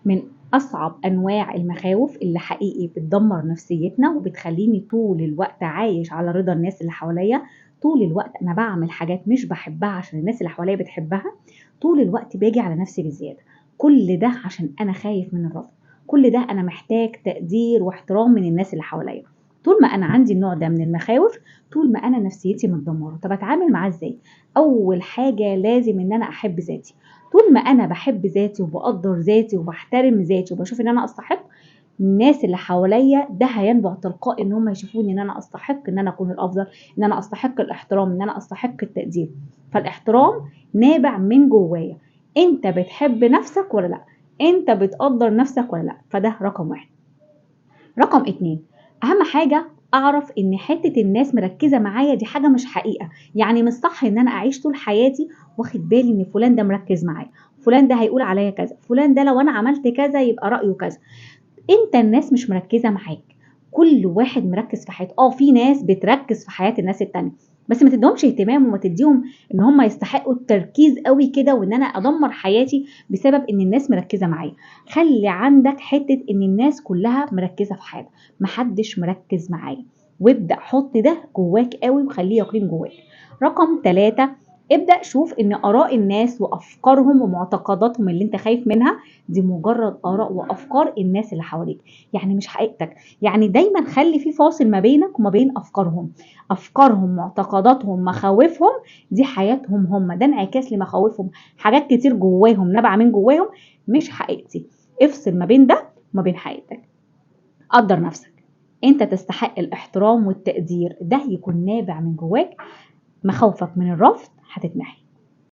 من أصعب أنواع المخاوف اللي حقيقي بتدمر نفسيتنا وبتخليني طول الوقت عايش على رضا الناس اللي حواليا. طول الوقت أنا بعمل حاجات مش بحبها عشان الناس اللي حواليا بتحبها. طول الوقت باجي على نفسي بزيادة. كل ده عشان أنا خايف من الرفض. كل ده أنا محتاج تقدير واحترام من الناس اللي حواليا. طول ما أنا عندي النوع ده من المخاوف، طول ما أنا نفسيتي متدمرة. طب أتعامل معاه إزاي؟ أول حاجة لازم إن أنا أحب ذاتي. طول ما أنا بحب ذاتي وبقدر ذاتي وبحترم ذاتي وبشوف إن أنا أستحق، الناس اللي حواليا ده هينبع تلقائي إن هم يشوفوني إن أنا أستحق إن أنا أكون الأفضل، إن أنا أستحق الاحترام، إن أنا أستحق التقدير. فالاحترام نابع من جوايا. أنت بتحب نفسك ولا لأ؟ أنت بتقدر نفسك ولا لأ؟ فده رقم واحد. رقم 2، أهم حاجة أعرف إن حتة الناس مركزة معايا دي حاجة مش حقيقة. يعني مش صح إن أنا أعيش طول حياتي واخد بالي إن فلان ده مركز معايا، فلان ده هيقول عليا كذا، فلان ده لو أنا عملت كذا يبقى رأيه كذا. أنت الناس مش مركزة معاك. كل واحد مركز في حياته. في ناس بتركز في حياة الناس التانية، بس ما تديهمش اهتمام وما تديهم ان هم يستحقوا التركيز قوي كده وان انا ادمر حياتي بسبب ان الناس مركزة معايا. خلي عندك حتة ان الناس كلها مركزة في حاجة، محدش مركز معايا. وابدأ حط ده جواك قوي وخليه يقين جواك. رقم 3، ابدأ شوف ان آراء الناس وأفكارهم ومعتقداتهم اللي انت خايف منها دي مجرد آراء وأفكار الناس اللي حواليك، يعني مش حقيقتك. يعني دايما خلي في فاصل ما بينك وما بين أفكارهم، معتقداتهم، مخاوفهم. دي حياتهم هم، ده انعكاس لمخاوفهم. حاجات كتير جواهم نابعة من جواهم، مش حقيقتي. افصل ما بين ده وما بين حقيقتك. قدر نفسك. انت تستحق الاحترام والتقدير، ده يكون نابع من جواك. مخاوفك من الرفض هتتمحي.